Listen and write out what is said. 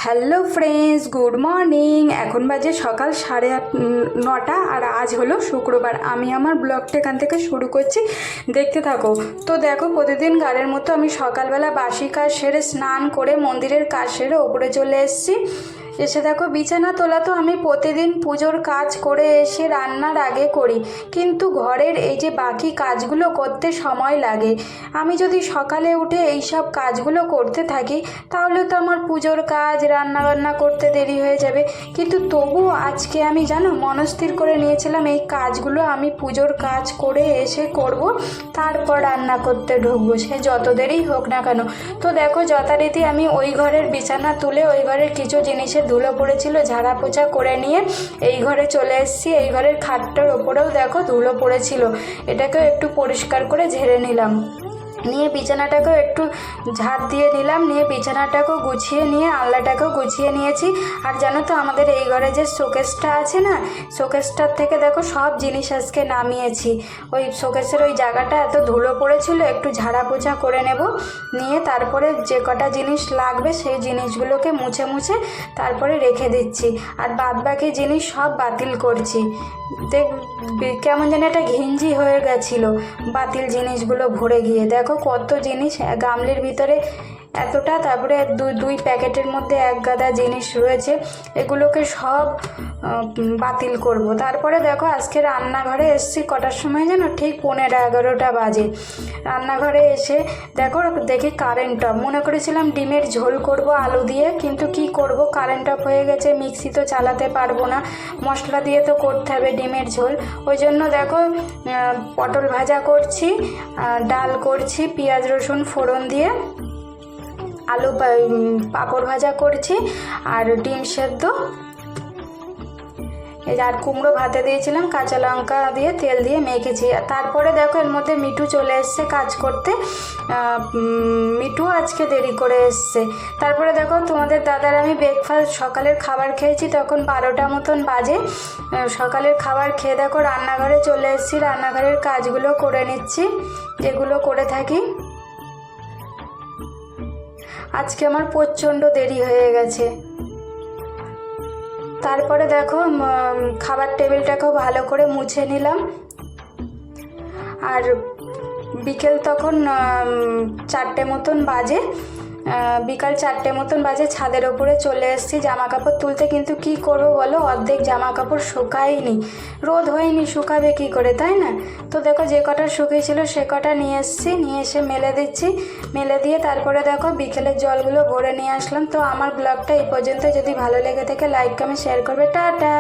Hello friends, good morning. এখন বাজে সকাল 9:30 আর আজ হলো শুক্রবার। আমি আমার ব্লগটা এখান থেকে শুরু করছি, দেখতে থাকো। তো দেখো, প্রতিদিন গানের মতো আমি সকালবেলা বাসি কাজ সেরে স্নান করে মন্দিরের কাজ সেরে ওপরে চলে এসেছি। এসে দেখো বিছানা তোলা তো আমি প্রতিদিন পুজোর কাজ করে এসে রান্নার আগে করি, কিন্তু ঘরের এই যে বাকি কাজগুলো করতে সময় লাগে। আমি যদি সকালে উঠে এই সব কাজগুলো করতে থাকি তাহলে তো আমার পুজোর কাজ রান্নাবান্না করতে দেরি হয়ে যাবে। কিন্তু তবুও আজকে আমি জানো মনস্থির করে নিয়েছিলাম এই কাজগুলো আমি পুজোর কাজ করে এসে করব, তারপর রান্না করতে ঢুকবো, সে যত দেরি হোক না কেন। তো দেখো যথারীতি আমি ওই ঘরের বিছানা তুলে ওই ঘরের কিছু জিনিসের ধুলো পড়েছিল ঝাড়া পোছা করে নিয়ে এই ঘরে চলে এসেছি। এই ঘরের খাটটার ওপরেও দেখো ধুলো পড়েছিল, এটাকেও একটু পরিষ্কার করে ঝেড়ে নিলাম, নিয়ে বিছানাটাকেও একটু ঝাড় দিয়ে নিলাম, নিয়ে বিছানাটাকেও গুছিয়ে নিয়ে আলনাটাকেও গুছিয়ে নিয়েছি। আর জানো তো আমাদের এই ঘরে যে শোকেসটা আছে না, শোকেসটার থেকে দেখো সব জিনিস আজকে নামিয়েছি। ওই শোকেসের ওই জায়গাটা এত ধুলো পড়েছিল, একটু ঝাড়া পোছা করে নেব, নিয়ে তারপরে যে কটা জিনিস লাগবে সেই জিনিসগুলোকে মুছে মুছে তারপরে রেখে দিচ্ছি। আর বাদ বাকি জিনিস সব বাতিল করছি। দেখ কেমন যেন একটা ঘিঞ্জি হয়ে গেছিলো বাতিল জিনিসগুলো ভরে গিয়ে। দেখো কত জিনিস গামলির ভিতরে এতটা, তারপরে দুই প্যাকেটের মধ্যে এক গাদা জিনিস রয়েছে, এগুলোকে সব বাতিল করব। তারপরে দেখো আজকে রান্নাঘরে এসেছি কটার সময় যেন, ঠিক 11:30 বাজে। রান্নাঘরে এসে দেখো দেখি কারেন্ট অফ। মনে করেছিলাম ডিমের ঝোল করব আলু দিয়ে, কিন্তু কি করব, কারেন্ট অফ হয়ে গেছে, মিক্সি তো চালাতে পারবো না, মশলা দিয়ে তো করতে হবে ডিমের ঝোল। ওই জন্য দেখো পটল ভাজা করছি, ডাল করছি পেঁয়াজ রসুন ফোড়ন দিয়ে, আলু পাঁপড় ভাজা করছি, আর ডিম সেদ্ধ, আর কুমড়ো ভাতে দিয়েছিলাম, কাঁচা লঙ্কা দিয়ে তেল দিয়ে মেখেছি। আর তারপরে দেখো এর মধ্যে মিঠু চলে এসছে কাজ করতে। মিঠু আজকে দেরি করে এসছে। তারপরে দেখো তোমাদের দাদার আমি ব্রেকফাস্ট সকালের খাবার খেয়েছি, তখন 12টা মতন বাজে। সকালের খাবার খেয়ে দেখো রান্নাঘরে চলে এসেছি, রান্নাঘরের কাজগুলো করে নিচ্ছি যেগুলো করে থাকি। আজকে আমার প্রচণ্ড দেরি হয়ে গেছে। তারপরে দেখো খাবার টেবিলটাকেও ভালো করে মুছে নিলাম। আর বিকেল তখন 4টে মতন বাজে, বিকাল 4টে মতন বাজে, ছাদের ওপরে চলে এসেছি জামা কাপড় তুলতে। কিন্তু কি করবো বলো, অর্ধেক জামা কাপড় শুকায়নি, রোদ হয়নি, শুকাবে কি করে, তাই না? তো দেখো যে কটা শুকিয়েছিল সে কটা নিয়ে এসেছি, নিয়ে এসে মেলে দিচ্ছি। মেলে দিয়ে তারপরে দেখো বিকেলের জলগুলো ভরে নিয়ে আসলাম। তো আমার ব্লগটা এই পর্যন্ত, যদি ভালো লেগে থাকে লাইক কমেন্ট শেয়ার করবে। টাটা।